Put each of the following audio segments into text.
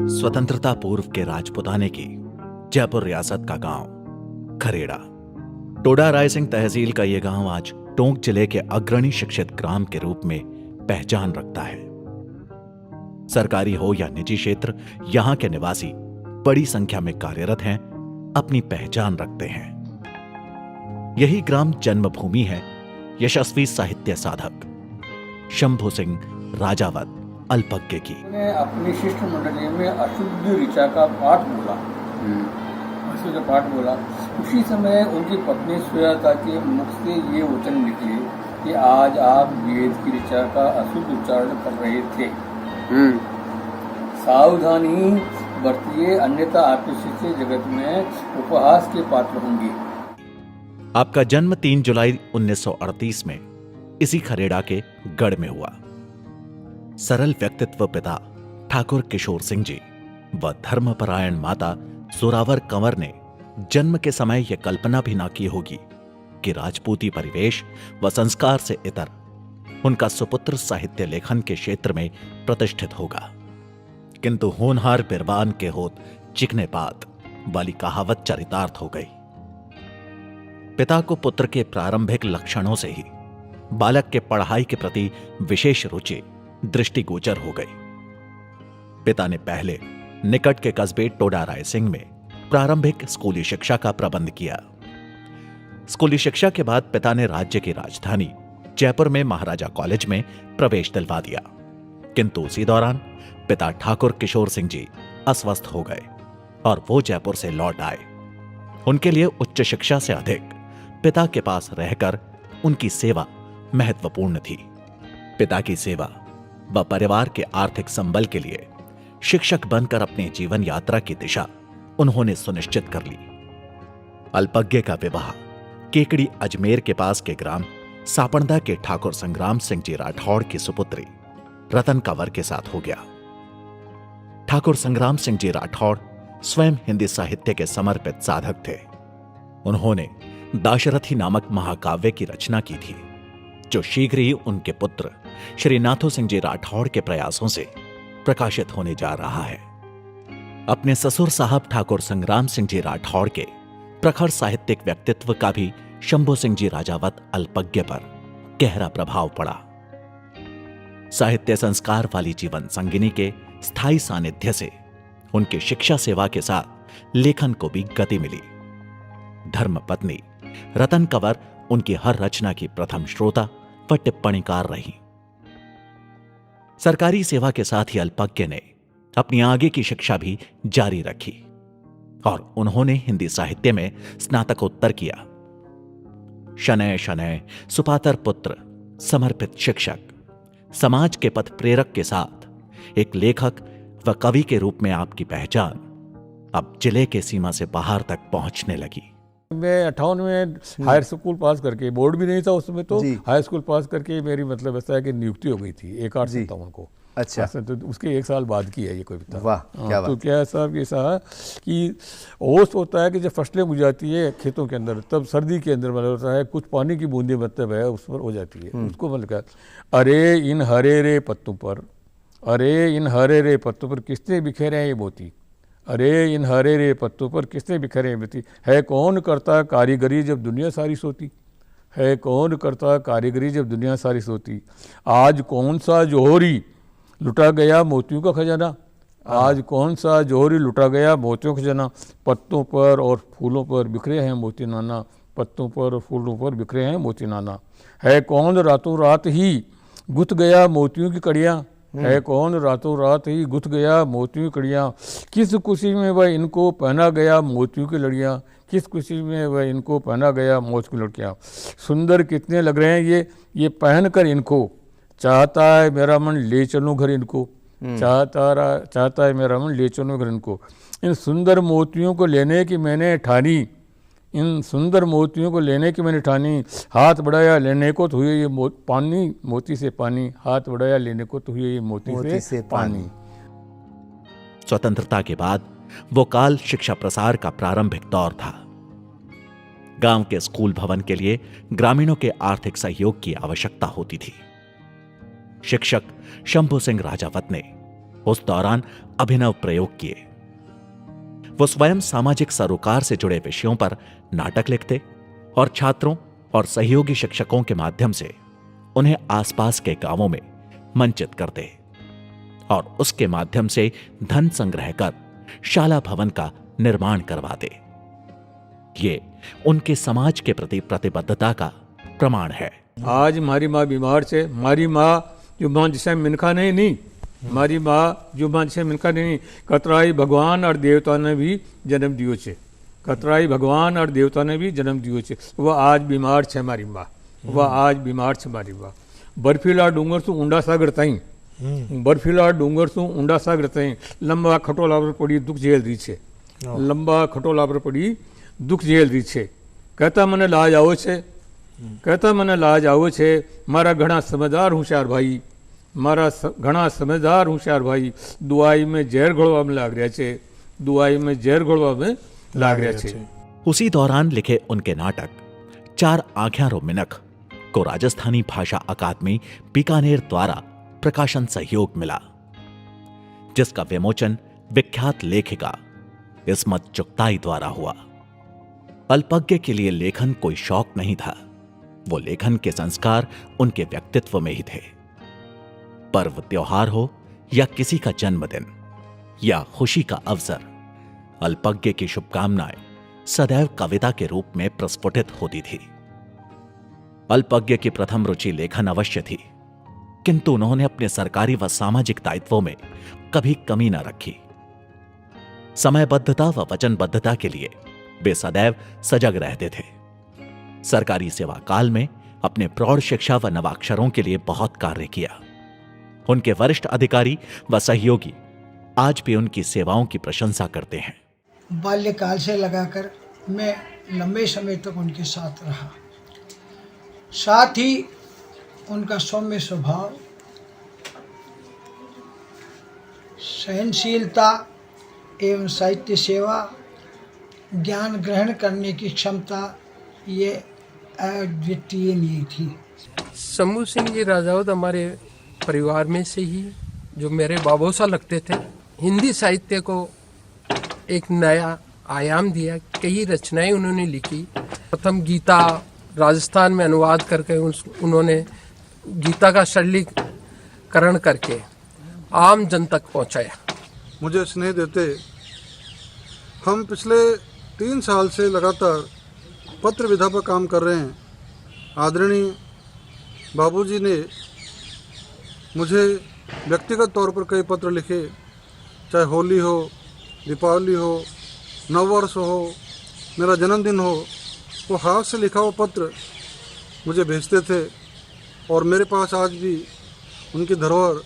स्वतंत्रता पूर्व के राजपुताने की जयपुर रियासत का गांव खरेड़ा। टोडा रायसिंह तहसील का यह गांव आज टोंक जिले के अग्रणी शिक्षित ग्राम के रूप में पहचान रखता है। सरकारी हो या निजी क्षेत्र, यहां के निवासी बड़ी संख्या में कार्यरत हैं, अपनी पहचान रखते हैं। यही ग्राम जन्मभूमि है यशस्वी साहित्य साधक शंभू सिंह राजावत अल्पज्ञ की। उन्होंने अपनी शिष्टमंडली में अशुद्ध ऋचा का पाठ बोला। अशुद्ध पाठ बोला। उसी समय उनकी पत्नी सुजाता के मुख से ये वचन निकले कि आज आप वेद की ऋचा का अशुद्ध उच्चारण कर रहे थे। सावधानी बरतिए, अन्यथा आपके शिष्य जगत में उपहास के पात्र होंगे। आपका जन्म 3 जुलाई 1938 में इसी खरेड़ा के गढ़ में हुआ। सरल व्यक्तित्व पिता ठाकुर किशोर सिंह जी व धर्मपरायण माता जोरावर कंवर ने जन्म के समय यह कल्पना भी ना की होगी कि राजपूती परिवेश व संस्कार से इतर उनका सुपुत्र साहित्य लेखन के क्षेत्र में प्रतिष्ठित होगा। किंतु होनहार बिरबान के होत चिकने पात वाली कहावत चरितार्थ हो गई। पिता को पुत्र के प्रारंभिक लक्षणों से ही बालक के पढ़ाई के प्रति विशेष रुचि दृष्टिगोचर हो गई। पिता ने पहले निकट के कस्बे टोडा रायसिंह में प्रारंभिक स्कूली शिक्षा का प्रबंध किया। स्कूली शिक्षा के बाद पिता ने राज्य की राजधानी जयपुर में महाराजा कॉलेज में प्रवेश दिलवा दिया। किंतु उसी दौरान पिता ठाकुर किशोर सिंह जी अस्वस्थ हो गए और वो जयपुर से लौट आए। उनके लिए उच्च शिक्षा से अधिक पिता के पास रहकर उनकी सेवा महत्वपूर्ण थी। पिता की सेवा व परिवार के आर्थिक संबल के लिए शिक्षक बनकर अपनी जीवन यात्रा की दिशा उन्होंने सुनिश्चित कर ली। अल्पज्ञ का विवाह केकड़ी अजमेर के पास के ग्राम सापड़दा के ठाकुर संग्राम सिंह जी राठौड़ की सुपुत्री रतन कंवर के साथ हो गया। ठाकुर संग्राम सिंह जी राठौड़ स्वयं हिंदी साहित्य के समर्पित साधक थे। उन्होंने दाशरथी नामक महाकाव्य की रचना की थी, जो शीघ्र ही उनके पुत्र श्री नाथो सिंह जी राठौड़ के प्रयासों से प्रकाशित होने जा रहा है। अपने ससुर साहब ठाकुर संग्राम सिंह जी राठौड़ के प्रखर साहित्यिक व्यक्तित्व का भी शंभू सिंह जी राजावत अल्पज्ञ पर गहरा प्रभाव पड़ा। साहित्य संस्कार वाली जीवन संगिनी के स्थायी सानिध्य से उनके शिक्षा सेवा के साथ लेखन को भी गति मिली। धर्मपत्नी रतन कंवर उनकी हर रचना की प्रथम श्रोता व टिप्पणीकार रही। सरकारी सेवा के साथ ही अल्पज्ञ ने अपनी आगे की शिक्षा भी जारी रखी और उन्होंने हिंदी साहित्य में स्नातकोत्तर किया। शनय शनय सुपातर पुत्र समर्पित शिक्षक, समाज के पथ प्रेरक के साथ एक लेखक व कवि के रूप में आपकी पहचान अब जिले के सीमा से बाहर तक पहुंचने लगी। मैं 58 में हायर स्कूल पास करके, बोर्ड भी नहीं था उस समय, तो हाई स्कूल पास करके मेरी मतलब ऐसा है कि नियुक्ति हो गई थी 1857 को। अच्छा, तो उसके 1 साल बाद की है ये कविता। वाह, क्या बात। तो क्या है साहब, ऐसा कि ओस होता है कि जब फसलें उग जाती है खेतों के अंदर, तब सर्दी के अंदर मतलब होता है कुछ पानी की बूंदें मतलब है उस पर हो जाती है, उसको मतलब क्या, अरे इन हरे रे पत्तों पर, अरे इन हरे रे पत्तों पर किसने बिखेरे हैं ये मोती, अरे इन हरे रे पत्तों पर किसने बिखरे हैं मोती, है कौन करता कारीगरी जब दुनिया सारी सोती, है कौन करता कारीगरी जब दुनिया सारी सोती, आज कौन सा जोहरी लुटा गया मोतियों का खजाना, आज कौन सा जोहरी लुटा गया मोतियों का खजाना, पत्तों पर और फूलों पर बिखरे हैं मोती नाना, पत्तों पर और फूलों पर बिखरे हैं मोती नाना, है कौन रातों रात ही गुथ गया मोतियों की कड़ियाँ, है कौन रातों रात ही गुथ गया मोतियों की कड़ियाँ, किस खुशी में वह इनको पहना गया मोतियों की लड़ियाँ, किस खुशी में वह इनको पहना गया मोतियों की लड़कियाँ, सुंदर कितने लग रहे हैं ये पहन कर इनको, चाहता है मेरा मन ले चलूं घर इनको, चाहता है मेरा मन ले चलूं घर इनको, इन सुंदर मोतियों को लेने की मैंने ठानी, इन सुंदर मोतियों को लेने की मैंने ठानी, हाथ बढ़ाया लेने को तो हुए ये पानी मोती से पानी, हाथ बढ़ाया लेने को तो हुए ये मोती से पानी। स्वतंत्रता के बाद वो काल शिक्षा प्रसार का प्रारंभिक दौर था। गांव के स्कूल भवन के लिए ग्रामीणों के आर्थिक सहयोग की आवश्यकता होती थी। शिक्षक शंभू सिंह राजावत ने उस दौरान अभिनव प्रयोग किए। वो स्वयं सामाजिक सरोकार से जुड़े विषयों पर नाटक लिखते और छात्रों और सहयोगी शिक्षकों के माध्यम से उन्हें आसपास के गांवों में मंचित करते और उसके माध्यम से धन संग्रह कर शाला भवन का निर्माण करवाते। ये उनके समाज के प्रति प्रतिबद्धता का प्रमाण है। आज मारी माँ बीमार छे, मारी माँ जुबान जिसे मिनखा नहीं, मारी माँ जुबान जिसे मिनखा नहीं, कतराई भगवान और देवता ने भी जन्म दियो छे, कतराई भगवान और देवता ने भी जन्म दियो छे। वह आज बीमार छे मारी माँ, वह आज बीमार छे मारी माँ। बर्फीला डूंगर सु ऊंडा सागर ताई, बर्फीला डूंगर सु ऊंडा सागर ताई लंबा खटोला पर पड़ी दुख झेल रही छे, लंबा खटोला पर पड़ी दुख झेल रही छे। कहता મને લાજ આવો છે, कहता મને લાજ આવો છે, મારા ઘણા સમજદાર હોશિયાર ભાઈ, મારા ઘણા સમજદાર હોશિયાર ભાઈ દુઆઈ में ઝેર ઘોળવા में લાગ રહ્યા છે, દુઆઈ में ઝેर घोड़वा में लाग રહ્યા છે। उसी दौरान लिखे उनके नाटक चार आँख्यारो मिनख को राजस्थानी भाषा अकादमी बीकानेर द्वारा प्रकाशन सहयोग मिला, जिसका विमोचन विख्यात लेखिका इस्मत चुगताई द्वारा हुआ। अल्पज्ञ के लिए लेखन कोई शौक नहीं था, वो लेखन के संस्कार उनके व्यक्तित्व में ही थे। पर्व त्योहार हो या किसी का जन्मदिन या खुशी का अवसर, अल्पज्ञ की शुभकामनाएं सदैव कविता के रूप में प्रस्फुटित होती थी। अल्पज्ञ की प्रथम रुचि लेखन अवश्य थी, किंतु उन्होंने अपने सरकारी व सामाजिक दायित्वों में कभी कमी न रखी। समयबद्धता व वचनबद्धता के लिए वे सदैव सजग रहते थे। सरकारी सेवा काल में अपने प्रौढ़ शिक्षा व नवाक्षरों के लिए बहुत कार्य किया। उनके वरिष्ठ अधिकारी व सहयोगी आज भी उनकी सेवाओं की प्रशंसा करते हैं। बाल्यकाल से लगाकर मैं लंबे समय तक उनके साथ रहा। साथ ही उनका सौम्य स्वभाव, सहनशीलता एवं साहित्य सेवा, ज्ञान ग्रहण करने की क्षमता, ये अद्वितीय नहीं थी। शंभू सिंह जी राजावत हमारे परिवार में से ही जो मेरे बाबोसा लगते थे, हिंदी साहित्य को एक नया आयाम दिया। कई रचनाएं उन्होंने लिखी। प्रथम गीता राजस्थान में अनुवाद करके उन्होंने गीता का सरलीकरण करके आम जन तक पहुंचाया। मुझे स्नेह देते, हम पिछले 3 साल से लगातार पत्र विधा पर काम कर रहे हैं। आदरणीय बाबूजी ने मुझे व्यक्तिगत तौर पर कई पत्र लिखे, चाहे होली हो, दीपावली हो, नववर्ष हो, मेरा जन्मदिन हो, वो हाथ से लिखा हुआ पत्र मुझे भेजते थे और मेरे पास आज भी उनकी धरोहर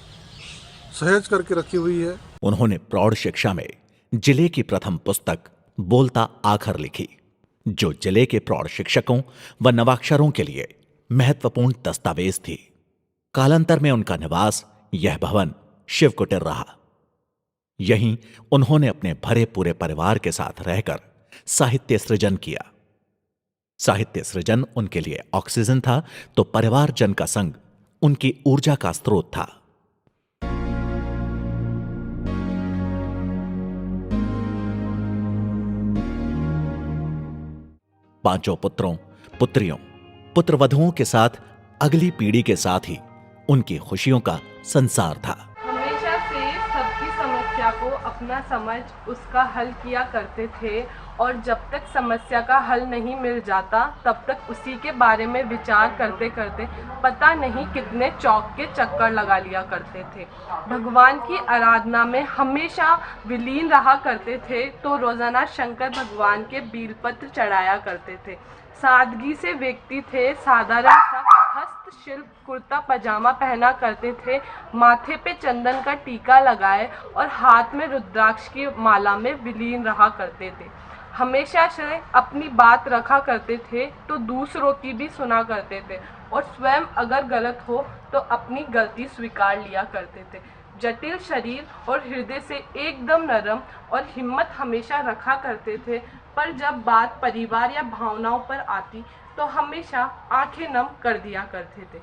सहेज करके रखी हुई है। उन्होंने प्रौढ़ शिक्षा में जिले की प्रथम पुस्तक बोलता आखर लिखी, जो जिले के प्रौढ़ शिक्षकों व नवाक्षरों के लिए महत्वपूर्ण दस्तावेज थी। कालांतर में उनका निवास यह भवन शिव कुटीर रहा। यहीं उन्होंने अपने भरे पूरे परिवार के साथ रहकर साहित्य सृजन किया। साहित्य सृजन उनके लिए ऑक्सीजन था, तो परिवारजन का संग उनकी ऊर्जा का स्रोत था। पांचों पुत्रों, पुत्रियों, पुत्रवधुओं के साथ अगली पीढ़ी के साथ ही उनकी खुशियों का संसार था। हमेशा से सबकी समस्या को अपना समझ उसका हल किया करते थे और जब तक समस्या का हल नहीं मिल जाता तब तक उसी के बारे में विचार करते करते पता नहीं कितने चौक के चक्कर लगा लिया करते थे। भगवान की आराधना में हमेशा विलीन रहा करते थे, तो रोजाना शंकर भगवान के बीलपत्र चढ़ाया करते थे। सादगी से व्यक्ति थे, साधारण सा हस्तशिल्प कुर्ता पजामा पहना करते थे, माथे पे चंदन का टीका लगाए और हाथ में रुद्राक्ष की माला में विलीन रहा करते थे। हमेशा से अपनी बात रखा करते थे तो दूसरों की भी सुना करते थे और स्वयं अगर गलत हो तो अपनी गलती स्वीकार लिया करते थे। जटिल शरीर और हृदय से एकदम नरम और हिम्मत हमेशा रखा करते थे, पर जब बात परिवार या भावनाओं पर आती तो हमेशा आंखें नम कर दिया करते थे।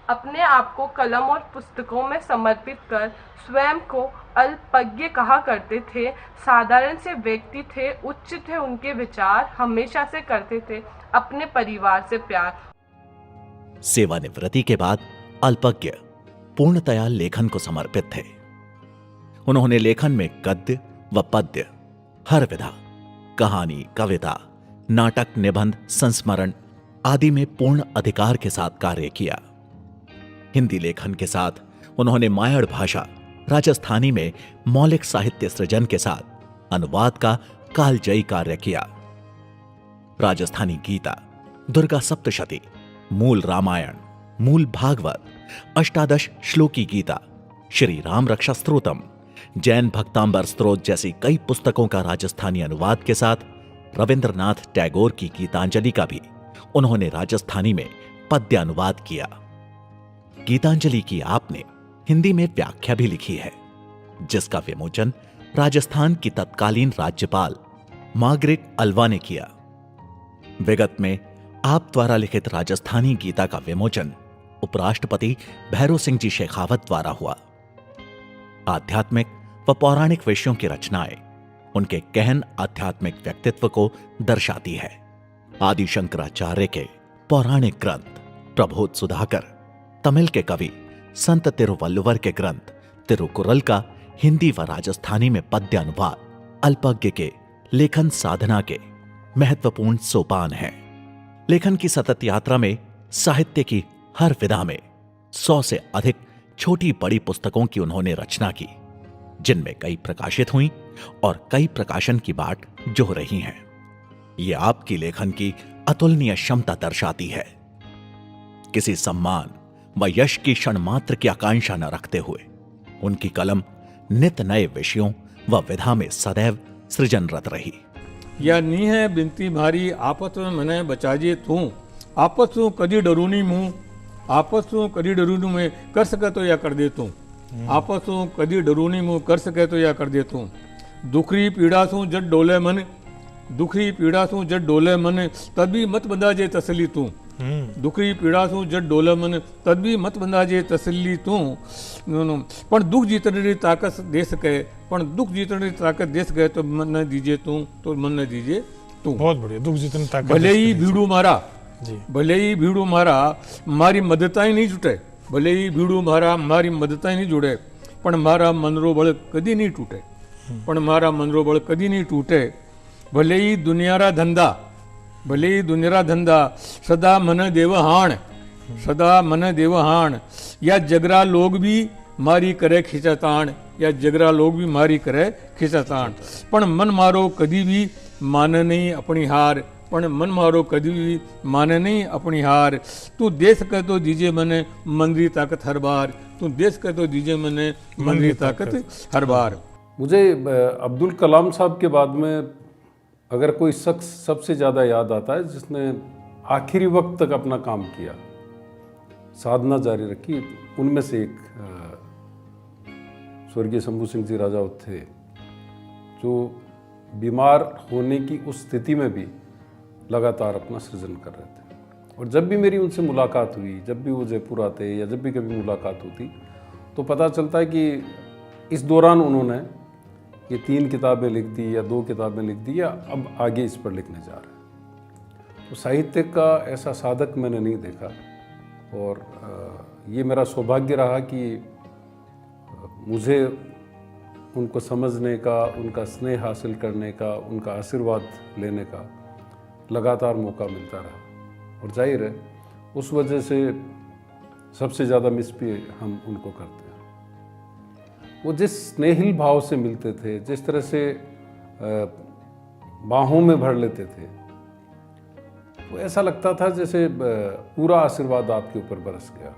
अपने आप को कलम और पुस्तकों में समर्पित कर स्वयं को अल्पज्ञ कहा करते थे। साधारण से व्यक्ति थे, उच्च थे उनके विचार, हमेशा से करते थे अपने परिवार से प्यार। सेवानिवृत्ति के बाद अल्पज्ञ पूर्णतया लेखन को समर्पित थे। उन्होंने लेखन में गद्य व पद्य, हर विधा, कहानी, कविता, नाटक, निबंध, संस्मरण आदि में पूर्ण अधिकार के साथ कार्य किया। हिंदी लेखन के साथ उन्होंने मायड़ भाषा, राजस्थानी में मौलिक साहित्य सृजन के साथ अनुवाद का कालजयी कार्य किया। राजस्थानी गीता, दुर्गा सप्तशती, मूल रामायण, मूल भागवत, अष्टादश श्लोकी गीता, श्री राम रक्षा स्तोत्रम, जैन भक्तांबर स्तोत्र जैसी कई पुस्तकों का राजस्थानी अनुवाद के साथ रविंद्रनाथ टैगोर की गीतांजलि का भी उन्होंने राजस्थानी में पद्य अनुवाद किया। गीतांजलि की आपने हिंदी में व्याख्या भी लिखी है, जिसका विमोचन राजस्थान की तत्कालीन राज्यपाल मार्गरेट अल्वा ने किया। विगत में आप द्वारा लिखित राजस्थानी गीता का विमोचन उपराष्ट्रपति भैरों सिंह जी शेखावत द्वारा हुआ। आध्यात्मिक व पौराणिक विषयों की रचनाएं उनके गहन आध्यात्मिक व्यक्तित्व को दर्शाती है। आदि शंकराचार्य के पौराणिक ग्रंथ प्रबोध सुधाकर, तमिल के कवि संत तिरुवल्लुवर के ग्रंथ तिरुकुरल का हिंदी व राजस्थानी में पद्य अनुवाद अल्पज्ञ के लेखन साधना के महत्वपूर्ण सोपान हैं। लेखन की सतत यात्रा में साहित्य की हर विधा में 100 से अधिक छोटी बड़ी पुस्तकों की उन्होंने रचना की, जिनमें कई प्रकाशित हुई और कई प्रकाशन की बाट जो रही हैं। ये आपकी लेखन की अतुलनीय क्षमता दर्शाती है। किसी सम्मान व यश की क्षण मात्र की आकांक्षा न रखते हुए उनकी कलम नित नए विषयों व विधा में सदैव सृजनरत रही। या नी है बिनती मारी आपस में मने बचाजे तू, आपस में कदी डरूनी मुंह, आपस में कदी डरूनी में कर सके तो या कर दे तू, आपस में कदी डरूनी मुंह कर सके तो या कर दे तू। दुखरी पीड़ा सू जट डोले मन, दुखरी पीड़ा सू जट डोले मन, तभी मत बंधा जे तसली तू। दुखरी पीड़ा सू जट डोले मन, तभी मत बंधा जे तसली तू। पण दुख जीतने री ताकत दे सके, पण दुख जीतने री ताकत दे सके तो मन न दीजिए तू, तो मन न दीजिए तू। बहुत बढ़िया। दुख जीतने ताकत भले ही भीड़ू मारा, जी, भले ही भीड़ू मारा मारी मददताई नहीं छूटे, भले ही भीड़ू मारा मारी मददताई नहीं जुड़े, पण मारा मनरो बळ कदी नहीं टूटे, पण मारा मनरो बळ कदी नहीं टूटे। भले ही दुनियारा धंधा, भले ही दुनियारा धंधा सदा मन देव हाण, सदा मन देव हाण। या जगरा लोग भी मारी करे खिंचाताण, या जगरा लोग भी मारी करे खिंचाताण। पण मन मारो कदी भी मान नहीं अपनी हार, पण मन मारो कदी भी माने नहीं अपनी हार। तू दे सके तो दीजिए मने मंदी ताकत हर बार, तू दे सके तो दीजिए मने मंदी ताकत हर बार। मुझे अब्दुल कलाम साहब के बाद में अगर कोई शख्स सबसे ज़्यादा याद आता है जिसने आखिरी वक्त तक अपना काम किया, साधना जारी रखी, उनमें से एक स्वर्गीय शंभू सिंह जी राजावत थे, जो बीमार होने की उस स्थिति में भी लगातार अपना सृजन कर रहे थे। और जब भी मेरी उनसे मुलाकात हुई, जब भी वो जयपुर आते या जब भी कभी मुलाकात होती, तो पता चलता है कि इस दौरान उन्होंने ये 3 किताबें लिख दी या 2 किताबें लिख दी या अब आगे इस पर लिखने जा रहे हैं। तो साहित्य का ऐसा साधक मैंने नहीं देखा, और ये मेरा सौभाग्य रहा कि मुझे उनको समझने का, उनका स्नेह हासिल करने का, उनका आशीर्वाद लेने का लगातार मौका मिलता रहा। और जाहिर है उस वजह से सबसे ज़्यादा मिस भी हम उनको करते हैं। वो जिस स्नेहिल भाव से मिलते थे, जिस तरह से बाहों में भर लेते थे, तो ऐसा लगता था जैसे पूरा आशीर्वाद आपके ऊपर बरस गया।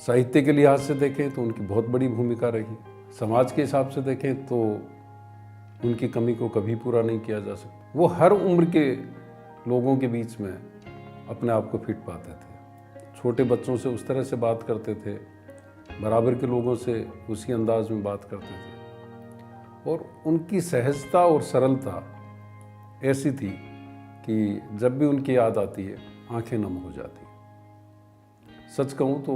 साहित्य के लिहाज से देखें तो उनकी बहुत बड़ी भूमिका रही, समाज के हिसाब से देखें तो उनकी कमी को कभी पूरा नहीं किया जा सकता। वो हर उम्र के लोगों के बीच में अपने आप को फिट पाते थे। छोटे बच्चों से उस तरह से बात करते थे, बराबर के लोगों से उसी अंदाज में बात करते थे, और उनकी सहजता और सरलता ऐसी थी कि जब भी उनकी याद आती है आंखें नम हो जाती। सच कहूँ तो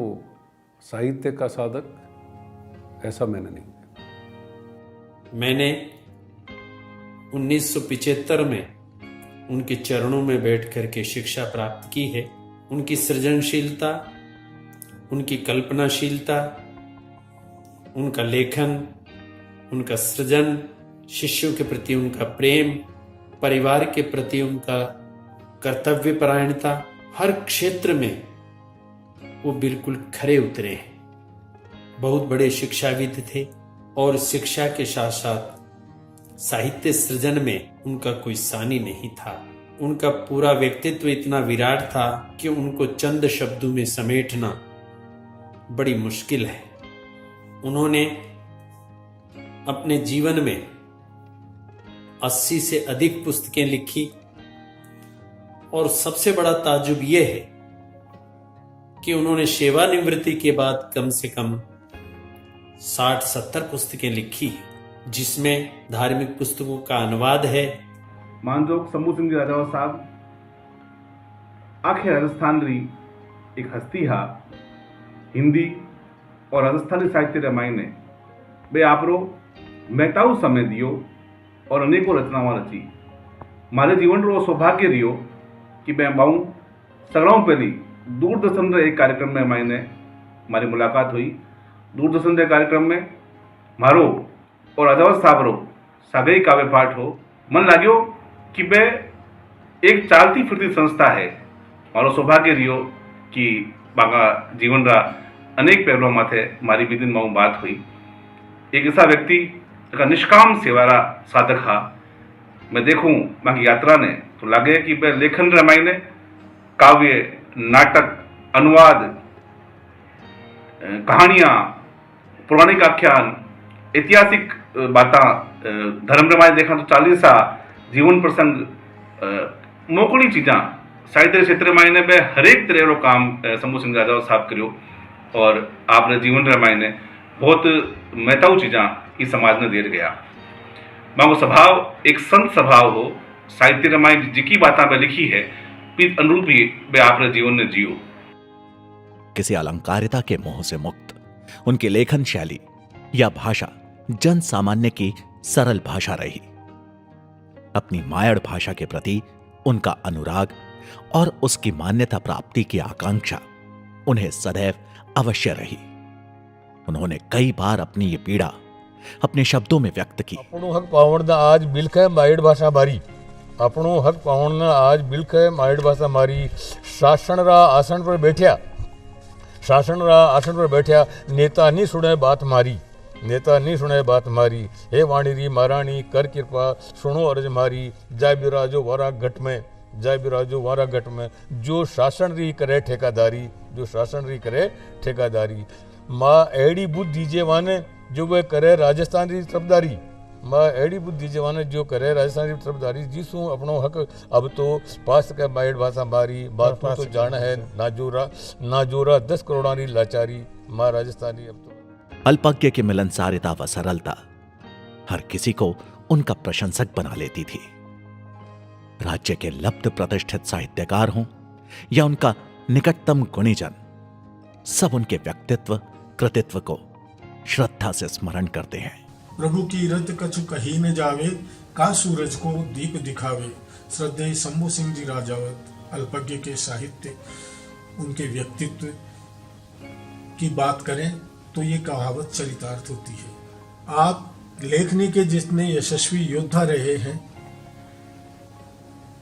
साहित्य का साधक ऐसा मैंने नहीं किया। मैंने 1975 में उनके चरणों में बैठ कर के शिक्षा प्राप्त की है। उनकी सृजनशीलता, उनकी कल्पनाशीलता, उनका लेखन, उनका सृजन, शिष्यों के प्रति उनका प्रेम, परिवार के प्रति उनका कर्तव्यपरायणता, हर क्षेत्र में वो बिल्कुल खरे उतरे हैं। बहुत बड़े शिक्षाविद थे और शिक्षा के साथ साथ साहित्य सृजन में उनका कोई सानी नहीं था। उनका पूरा व्यक्तित्व इतना विराट था कि उनको चंद शब्दों में समेटना बड़ी मुश्किल है। उन्होंने अपने जीवन में 80 से अधिक पुस्तकें लिखी और सबसे बड़ा ताज्जुब यह है कि उन्होंने सेवानिवृत्ति के बाद कम से कम 60-70 पुस्तकें लिखी, जिसमें धार्मिक पुस्तकों का अनुवाद है। मानजोग शंभू सिंह जी राजावत साहब आखे राजस्थान री एक हस्ती हा। हिंदी और राजस्थानी साहित्य रामायण ने बे आपरो महताऊ समय दियो और अनेकों रचनावां रची। मारे जीवन रो सौभाग्य रियो कि मैं माऊ सगड़ों पहली दूरदर्शन रे एक कार्यक्रम में मायने मारी मुलाकात हुई। दूरदर्शन रे कार्यक्रम में मारो और राजावत साहब रो सागई काव्य पाठ हो। मन लाग्यो कि बे एक चालती फिरती संस्था है। मारो सौभाग्य रियो कि बागा जीवन रा अनेक पहलुओं माथे मारी बिदिन माऊ बात हुई। एक ऐसा व्यक्ति का निष्काम सेवारा साधक हा। मैं देखूं बाकी यात्रा ने तो लगे कि बे लेखन रामायण ने काव्य, नाटक, अनुवाद, कहानियां, पौराणिक आख्यान, ऐतिहासिक बातें, धर्म रामायण देखा तो 40 जीवन प्रसंग, मोकली चीजा साहित्य क्षेत्र में ने हरेक तरह रो काम शंभू सिंह राजावत साहब करियो और आपने जीवन रामायण ने बहुत महत्व चीजा इस समाज ने दे गया। मांगो स्वभाव एक संत स्वभाव हो। साहित्य रामायण जिकी बातें पे लिखी है अनुरूप ही वे आपने जीवन ने जियो। किसी अलंकारिता के मोह से मुक्त उनकी लेखन शैली या भाषा जन सामान्य की सरल भाषा रही। अपनी मायड़ भाषा के प्रति उनका अनुराग और उसकी मान्यता प्राप्ति की आकांक्षा उन्हें सदैव अवश्य रही। उन्होंने कई बार अपनी ये पीड़ा अपने शब्दों में व्यक्त की। अपनो हक पावण आज बिल्क है मायड़ भाषा मारी। अपनो हक पावण आज बिल्क है मायड़ भाषा मारी। शासन रा आसन पर बैठ्या, शासन रा आसन पर बैठ्या, नेता नहीं सुने बात मारी, नेता नहीं सुने बात मारी। हे वाणी री महारानी कर कृपा सुनो अर्ज मारी। जय बिराजो वारा घट में, जय बिराजो वारा घट में। जो शासन री करे ठेकादारी, जो शासन री करे ठेकादारी। माँ एड़ी बुद्ध दीजिए वाने जो वे करे राजस्थान री तरफदारी। माँ एड़ी बुद्ध दीजिए वाने जो करे राजस्थान री तरफदारी। जिसू अपनो हक अब तो पास के माइड भाषा मारी। बात तो जान है ना जोरा 10 करोड़ा री लाचारी। माँ राजस्थानी अब तो। अल्पज्ञ की मिलनसारिता व सरलता हर किसी को उनका प्रशंसक बना लेती थी। राज्य के लब्ध प्रतिष्ठित साहित्यकार हों या उनका निकटतम गुणीजन, सब उनके व्यक्तित्व कृतित्व को श्रद्धा से स्मरण करते हैं। प्रभु की रत कछु कही न जावे, का सूरज को दीप दिखावे। श्रद्धेय शंभू सिंह जी राजावत अल्पज्ञ के साहित्य, उनके व्यक्तित्व की बात करें तो ये कहावत चरितार्थ होती है। आप लेखनी के जितने यशस्वी योद्धा रहे हैं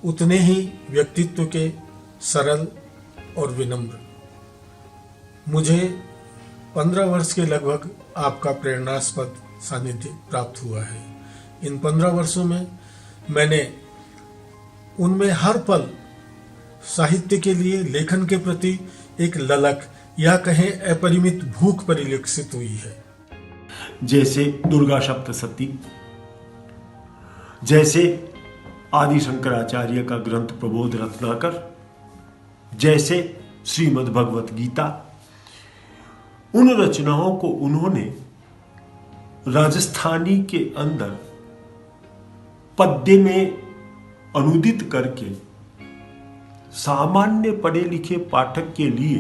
उतने ही व्यक्तित्व के सरल और विनम्र। मुझे 15 वर्ष के लगभग आपका प्रेरणास्पद सानिध्य प्राप्त हुआ है। इन 15 वर्षों में मैंने उनमें हर पल साहित्य के लिए, लेखन के प्रति एक ललक या कहें अपरिमित भूख परिलक्षित हुई है। जैसे दुर्गा सप्तशती, जैसे आदि शंकराचार्य का ग्रंथ प्रबोध रत्नाकर, जैसे श्रीमद् भगवत गीता, उन रचनाओं को उन्होंने राजस्थानी के अंदर पद्य में अनुदित करके सामान्य पढ़े लिखे पाठक के लिए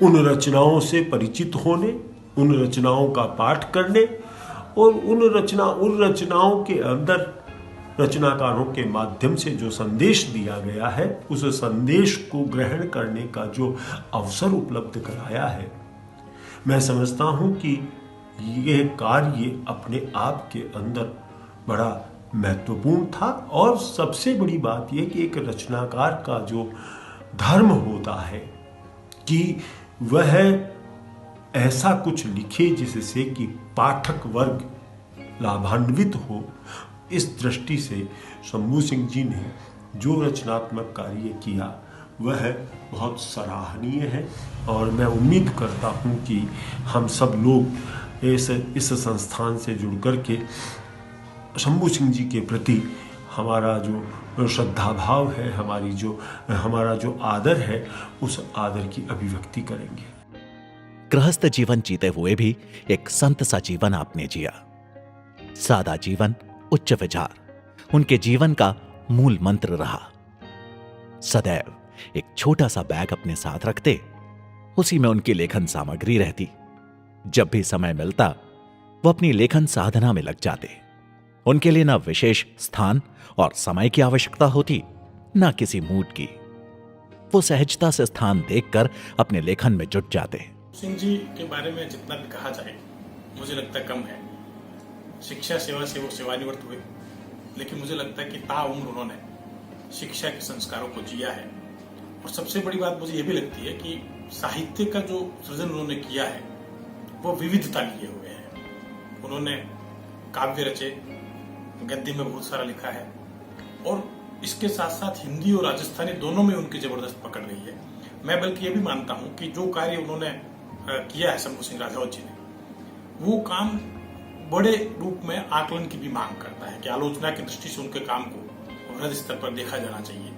उन रचनाओं से परिचित होने, उन रचनाओं का पाठ करने और उन रचनाओं के अंदर रचनाकारों के माध्यम से जो संदेश दिया गया है, उस संदेश को ग्रहण करने का जो अवसर उपलब्ध कराया है, मैं समझता हूं कि यह कार्य अपने आप के अंदर बड़ा महत्वपूर्ण था। और सबसे बड़ी बात यह कि एक रचनाकार का जो धर्म होता है कि वह ऐसा कुछ लिखे जिससे कि पाठक वर्ग लाभान्वित हो, इस दृष्टि से शंभू सिंह जी ने जो रचनात्मक कार्य किया वह बहुत सराहनीय है। और मैं उम्मीद करता हूं कि हम सब लोग इस संस्थान से जुड़ कर के शंभू सिंह जी के प्रति हमारा जो श्रद्धा भाव है, हमारा जो आदर है, उस आदर की अभिव्यक्ति करेंगे। गृहस्थ जीवन जीते हुए भी एक संत सा जीवन आपने जिया। सादा जीवन, उच्च विचार उनके जीवन का मूल मंत्र रहा। सदैव एक छोटा सा बैग अपने साथ रखते, उसी में उनकी लेखन सामग्री रहती। जब भी समय मिलता वो अपनी लेखन साधना में लग जाते। उनके लिए ना विशेष स्थान और समय की आवश्यकता होती, ना किसी मूड की। वो सहजता से स्थान देखकर अपने लेखन में जुट जाते। सिंह जी के बारे में जितना भी कहा जाए मुझे लगता है कम है। शिक्षा सेवा से वो सेवानिवृत्त हुए, लेकिन मुझे लगता है कि ताउम्र उन्होंने शिक्षा के संस्कारों को जिया है। और सबसे बड़ी बात मुझे ये भी लगती है कि साहित्य का जो सृजन उन्होंने किया है वो विविधता लिए हुए है। उन्होंने काव्य रचे, गद्य में बहुत सारा लिखा है, और इसके साथ साथ हिंदी और राजस्थानी दोनों में उनकी जबरदस्त पकड़ रही है। मैं बल्कि ये भी मानता हूं कि जो कार्य उन्होंने किया है शंभू सिंह राजावत जी ने, वो काम बड़े रूप में आकलन की भी मांग करता है कि आलोचना की दृष्टि से उनके काम को वृहद स्तर पर देखा जाना चाहिए।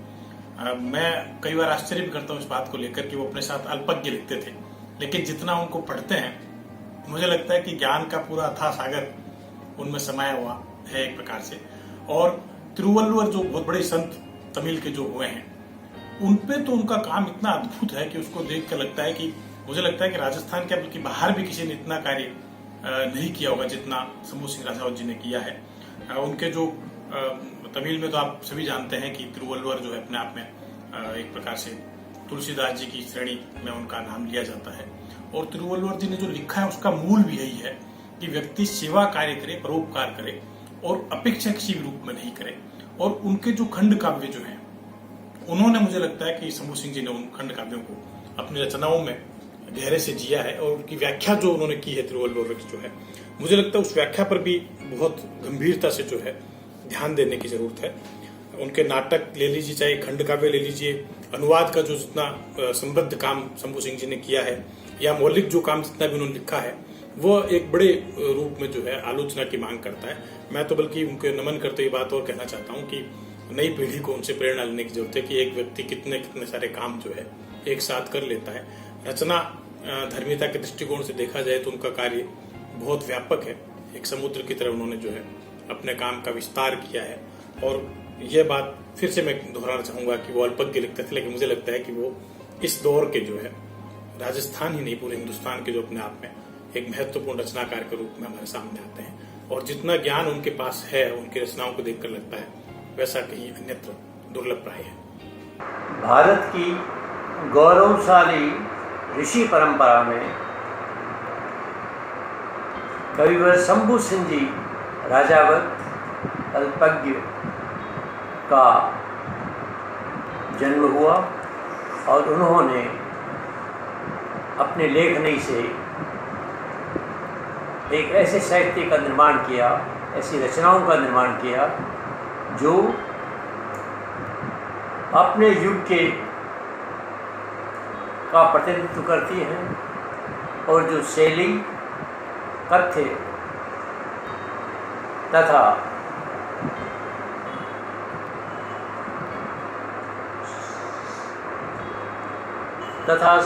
मैं कई बार आश्चर्य भी करता हूँ इस बात को लेकर कि वो अपने साथ अल्पज्ञ लिखते थे, लेकिन जितना उनको पढ़ते हैं मुझे लगता है कि ज्ञान का पूरा अथाह सागर उनमें समाया हुआ है एक प्रकार से। और तिरुवल्लुवर जो बहुत बड़े संत तमिल के जो हुए हैं, उनपे तो उनका काम इतना अद्भुत है कि उसको देख कर लगता है कि मुझे लगता है कि राजस्थान के बल्कि बाहर भी किसी ने इतना कार्य नहीं किया होगा जितना शंभू सिंह राजावत जी ने किया है। उनके जो तमिल में तो आप सभी जानते हैं कि तिरुवल्लुवर जो है अपने आप में एक प्रकार से तुलसीदास जी की श्रेणी में उनका नाम लिया जाता है। और तिरुवल्लुवर जी ने जो लिखा है उसका मूल भी यही है कि व्यक्ति सेवा कार्य करे, परोपकार करे और अपेक्षा किसी भी रूप में नहीं करे। और उनके जो खंड काव्य जो है, उन्होंने मुझे लगता है कि शंभू सिंह जी ने उन खंड काव्यों को अपनी रचनाओं में गहरे से जिया है। और उनकी व्याख्या जो उन्होंने की है तिरुवल्लुवर की जो है, मुझे लगता है उस व्याख्या पर भी बहुत गंभीरता से जो है ध्यान देने की जरूरत है। उनके नाटक ले लीजिए, चाहे खंड काव्य ले लीजिए, अनुवाद का जो जितना संबद्ध काम शंभू सिंह जी ने किया है, या मौलिक जो काम जितना भी उन्होंने लिखा है, वो एक बड़े रूप में जो है आलोचना की मांग करता है। मैं तो बल्कि उनके नमन करते हुए बात और कहना चाहता हूँ कि नई पीढ़ी को उनसे प्रेरणा लेने की जरूरत है कि एक व्यक्ति कितने कितने सारे काम जो है एक साथ कर लेता है। रचना धर्मिता के दृष्टिकोण से देखा जाए तो उनका कार्य बहुत व्यापक है। एक समुद्र की तरह उन्होंने जो है अपने काम का विस्तार किया है। और यह बात फिर से मैं दोहराना चाहूंगा कि वो अल्पज्ञ लिखते थे, लेकिन मुझे लगता है कि वो इस दौर के जो है राजस्थान ही नहीं पूरे हिंदुस्तान के जो अपने आप में एक महत्वपूर्ण रचनाकार के रूप में हमारे सामने आते हैं। और जितना ज्ञान उनके पास है, उनकी रचनाओं को देखकर लगता है वैसा कहीं अन्यत्र दुर्लभ प्राय है। भारत की गौरवशाली ऋषि परंपरा में कविवर शंभू सिंह जी राजावत अल्पज्ञ का जन्म हुआ और उन्होंने अपने लेखनी से एक ऐसे साहित्य का निर्माण किया, ऐसी रचनाओं का निर्माण किया जो अपने युग के का प्रतिनिधित्व करती हैं और जो शैली, तथ्य तथा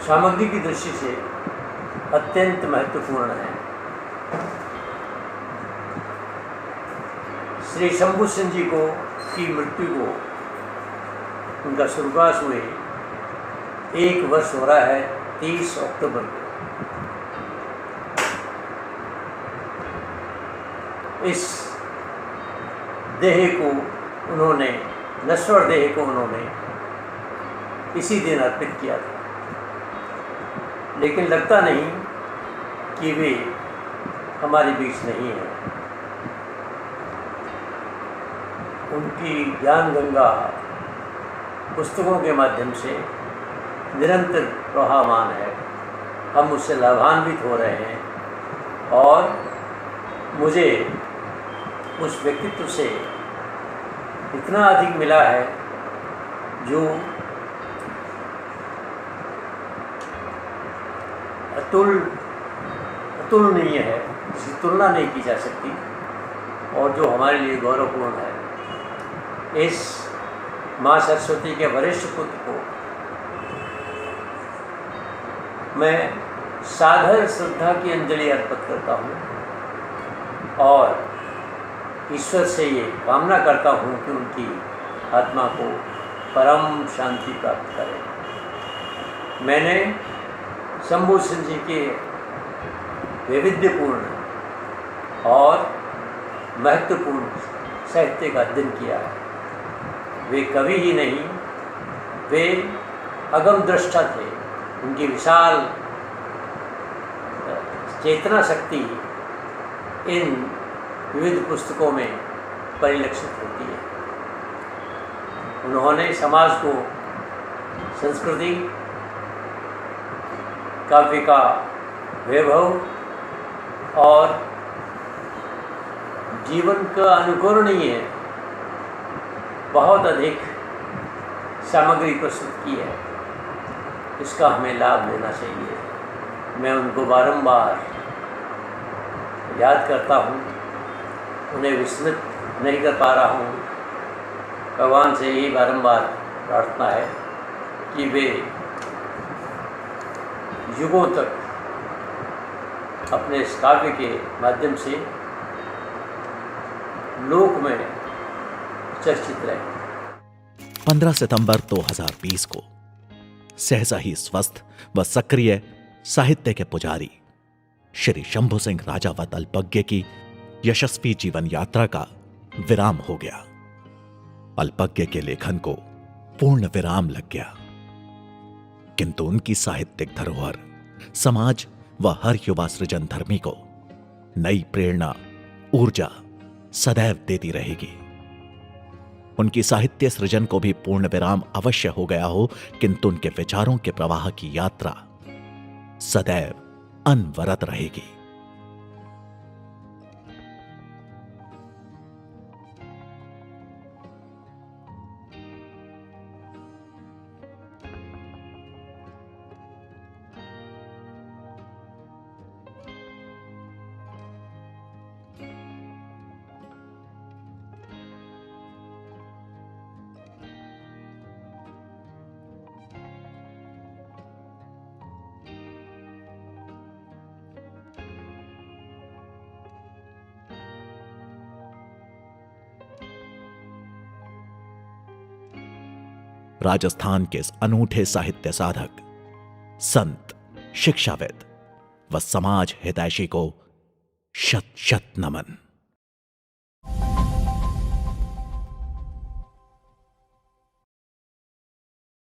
सामग्री की दृष्टि से अत्यंत महत्वपूर्ण है। श्री शंभू सिंह जी को की मृत्यु को, उनका स्वर्गवास हुए 1 वर्ष हो रहा है 30 अक्टूबर को। इस देह को उन्होंने, नश्वर देह को उन्होंने इसी दिन अर्पित किया था, लेकिन लगता नहीं कि वे हमारे बीच नहीं हैं। उनकी ज्ञान गंगा पुस्तकों के माध्यम से निरंतर प्रवाहमान है, हम उससे लाभान्वित हो रहे हैं और मुझे उस व्यक्तित्व से इतना अधिक मिला है जो अतुलनीय है, जिसकी तुलना नहीं की जा सकती और जो हमारे लिए गौरवपूर्ण है। इस माँ सरस्वती के वरिष्ठ पुत्र को मैं सादर श्रद्धा की अंजलि अर्पित करता हूँ और ईश्वर से ये कामना करता हूँ कि उनकी आत्मा को परम शांति प्राप्त करे। मैंने शंभू सिंह जी के वैविध्यपूर्ण और महत्वपूर्ण साहित्य का अध्ययन किया है। वे कवि ही नहीं, वे अगम दृष्टा थे। उनकी विशाल चेतना शक्ति इन विविध पुस्तकों में परिलक्षित होती है। उन्होंने समाज को संस्कृति, काव्य का वैभव और जीवन का अनुकरणीय बहुत अधिक सामग्री प्रस्तुत की है। इसका हमें लाभ लेना चाहिए। मैं उनको बारंबार याद करता हूँ, उन्हें विस्मृत नहीं कर पा रहा हूँ। भगवान से यही बारंबार प्रार्थना है कि वे युगों तक अपने इस काव्य के माध्यम से लोक में चर्चित रहे। 15 सितंबर 2020 को सहसा ही स्वस्थ व सक्रिय साहित्य के पुजारी श्री शंभू सिंह राजावत अल्पज्ञ की यशस्वी जीवन यात्रा का विराम हो गया। अल्पज्ञ के लेखन को पूर्ण विराम लग गया, किंतु उनकी साहित्यिक धरोहर समाज व हर युवा सृजन धर्मी को नई प्रेरणा, ऊर्जा सदैव देती रहेगी। उनकी साहित्य सृजन को भी पूर्ण विराम अवश्य हो गया हो, किंतु उनके विचारों के प्रवाह की यात्रा सदैव अनवरत रहेगी। राजस्थान के इस अनूठे साहित्य साधक, संत, शिक्षाविद व समाज हितैषी को शत शत नमन।